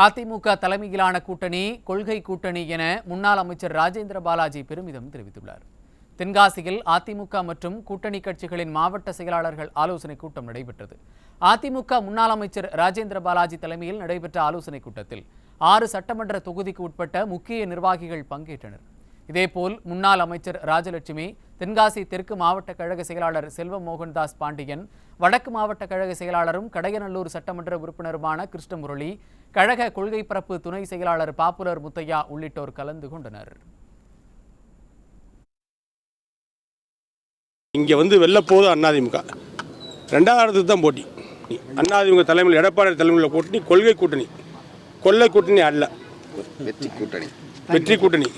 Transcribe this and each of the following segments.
அதிமுக தலைமையிலான கூட்டணி கொள்கை கூட்டணி என முன்னாள் அமைச்சர் ராஜேந்திர பாலாஜி பெருமிதம் தெரிவித்துள்ளார். தென்காசியில் அதிமுக மற்றும் கூட்டணி கட்சிகளின் மாவட்ட செயலாளர்கள் ஆலோசனைக் கூட்டம் நடைபெற்றது. அதிமுக முன்னாள் அமைச்சர் ராஜேந்திர பாலாஜி தலைமையில் நடைபெற்ற ஆலோசனைக் கூட்டத்தில் 6 சட்டமன்ற தொகுதிக்கு உட்பட்ட முக்கிய நிர்வாகிகள் பங்கேற்றனர். இதேபோல் முன்னாள் அமைச்சர் ராஜலட்சுமி, தென்காசி தெற்கு மாவட்ட கழக செயலாளர் செல்வம் மோகன்தாஸ் பாண்டியன், வடக்கு மாவட்ட கழக செயலாளரும் கடையநல்லூர் சட்டமன்ற உறுப்பினருமான கிருஷ்ணமுரளி, கழக கொள்கை பரப்பு துணை செயலாளர் பாப்புலர் முத்தையா உள்ளிட்டோர் கலந்து கொண்டனர். இங்கே வெல்லப்போது அதிமுக 2வது இடத்துக்கு தான் போட்டி. அதிமுக தலைமையில் எடப்பாடி தலைமையில் கூட்டணி கொள்கை கூட்டணி, கொள்ளை கூட்டணி அல்ல, வெற்றி கூட்டணி.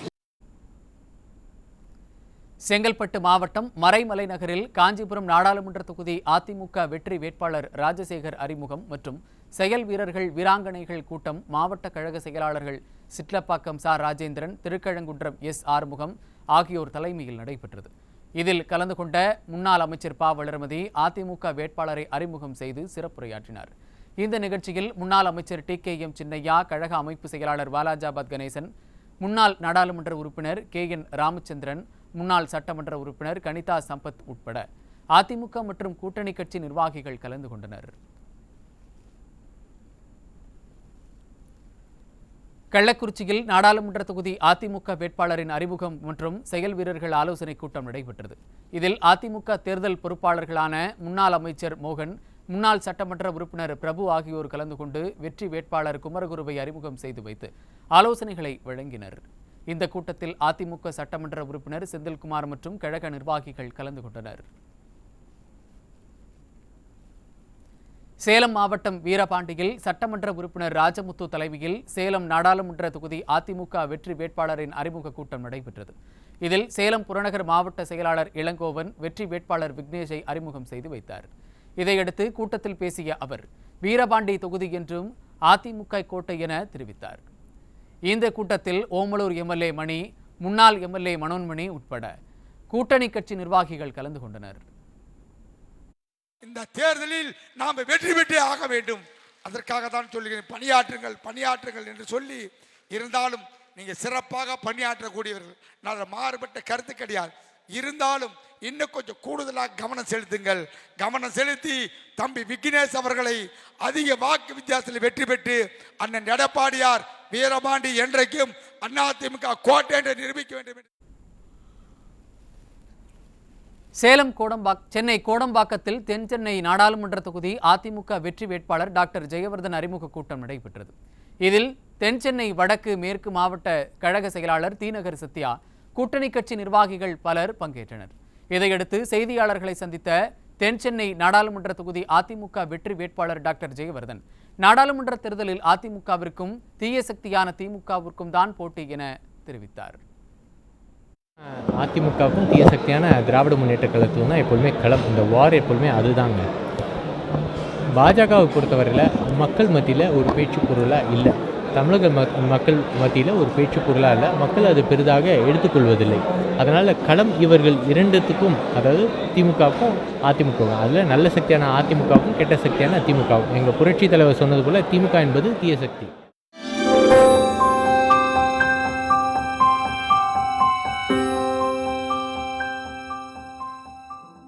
செங்கல்பட்டு மாவட்டம் மறைமலை நகரில் காஞ்சிபுரம் நாடாளுமன்ற தொகுதி அதிமுக வெற்றி வேட்பாளர் ராஜசேகர் அறிமுகம் மற்றும் செயல் வீரர்கள் வீராங்கனைகள் கூட்டம் மாவட்ட கழக செயலாளர்கள் சிட்லப்பாக்கம் சா ராஜேந்திரன், திருக்கழங்குன்றம் எஸ் ஆறுமுகம் ஆகியோர் தலைமையில் நடைபெற்றது. இதில் கலந்து கொண்ட முன்னாள் அமைச்சர் ப வளர்மதி அதிமுக வேட்பாளரை அறிமுகம் செய்து சிறப்புரையாற்றினார். இந்த நிகழ்ச்சியில் முன்னாள் அமைச்சர் TKM சின்னையா, கழக அமைப்பு செயலாளர் வாலாஜாபாத் கணேசன், முன்னாள் நாடாளுமன்ற உறுப்பினர் KN ராமச்சந்திரன், முன்னாள் சட்டமன்ற உறுப்பினர் கனிதா சம்பத் உட்பட அதிமுக மற்றும் கூட்டணி கட்சி நிர்வாகிகள் கலந்து கொண்டனர். கள்ளக்குறிச்சியில் நாடாளுமன்ற தொகுதி அதிமுக வேட்பாளரின் அறிமுகம் மற்றும் செயல் வீரர்கள் ஆலோசனைக் கூட்டம் நடைபெற்றது. இதில் அதிமுக தேர்தல் பொறுப்பாளர்களான முன்னாள் அமைச்சர் மோகன், முன்னாள் சட்டமன்ற உறுப்பினர் பிரபு ஆகியோர் கலந்து கொண்டு வெற்றி வேட்பாளர் குமரகுருவை அறிமுகம் செய்து வைத்து ஆலோசனைகளை வழங்கினர். இந்த கூட்டத்தில் அதிமுக சட்டமன்ற உறுப்பினர் செந்தில்குமார் மற்றும் கழக நிர்வாகிகள் கலந்து கொண்டனர். சேலம் மாவட்டம் வீரபாண்டியில் சட்டமன்ற உறுப்பினர் ராஜமுத்து தலைமையில் சேலம் நாடாளுமன்ற தொகுதி அதிமுக வெற்றி வேட்பாளரின் அறிமுக கூட்டம் நடைபெற்றது. இதில் சேலம் புறநகர் மாவட்ட செயலாளர் இளங்கோவன் வெற்றி வேட்பாளர் விக்னேஷை அறிமுகம் செய்து வைத்தார். இதையடுத்து கூட்டத்தில் பேசிய அவர், வீரபாண்டி தொகுதி என்றும் அதிமுக கோட்டை என தெரிவித்தார். இந்த கூட்டத்தில் ஓமலூர் MLA மணி, முன்னாள் MLA மனோன்மணி உட்பட கூட்டணி கட்சி நிர்வாகிகள் கலந்து கொண்டனர். இந்த தேர்தலில் நாம் வெற்றி பெற்றே ஆக வேண்டும். அதற்காக தான் சொல்லுகிறேன், பணியாற்றுங்கள் என்று சொல்லி இருந்தாலும் நீங்க சிறப்பாக பணியாற்றக்கூடியவர்கள், நான் மாறுபட்ட கருத்து கிடையாது. இருந்தாலும் இன்னும் கொஞ்சம் கூடுதலாக கவனம் செலுத்தி தம்பி விக்னேஷ் அவர்களை அதிக வாக்கு வித்தியாசத்தில் வெற்றி பெற்று அண்ணன் எடப்பாடியார் வீரபாண்டி என்றைக்கும் அதிமுக கோட்டை என்று நிரூபிக்க வேண்டும். சென்னை கோடம்பாக்கத்தில் தென் சென்னை நாடாளுமன்ற தொகுதி அதிமுக வெற்றி வேட்பாளர் டாக்டர் ஜெயவர்தன் அறிமுக கூட்டம் நடைபெற்றது. இதில் தென் சென்னை வடக்கு மேற்கு மாவட்ட கழக செயலாளர் தீநகர் சத்யா, கூட்டணி கட்சி நிர்வாகிகள் பலர் பங்கேற்றனர். இதையடுத்து செய்தியாளர்களை சந்தித்த தென் சென்னை நாடாளுமன்ற தொகுதி அதிமுக வெற்றி வேட்பாளர் டாக்டர் ஜெயவர்தன், நாடாளுமன்ற தேர்தலில் அதிமுகவிற்கும் தீய சக்தியான திமுகவிற்கும் தான் போட்டி என தெரிவித்தார். அதிமுகவுக்கும் தீய சக்தியான திராவிட முன்னேற்ற கழகத்துக்கும் தான் எப்பொழுதுமே களம். இந்த வார் எப்பொழுதுமே அதுதாங்க. பாஜகவை பொறுத்தவரையில் மக்கள் மத்தியில் ஒரு பேச்சு பொருளாக இல்லை, தமிழக மக்கள் மத்தியில் ஒரு பேச்சு பொருளாக இல்லை, மக்கள் அது பெரிதாக எடுத்துக்கொள்வதில்லை. அதனால் களம் இவர்கள் இரண்டுத்துக்கும், அதாவது திமுகவுக்கும் அதிமுகவும், அதில் நல்ல சக்தியான அதிமுகவுக்கும் கெட்ட சக்தியான திமுகவும். எங்கள் புரட்சி தலைவர் சொன்னது போல் திமுக என்பது தீய சக்தி.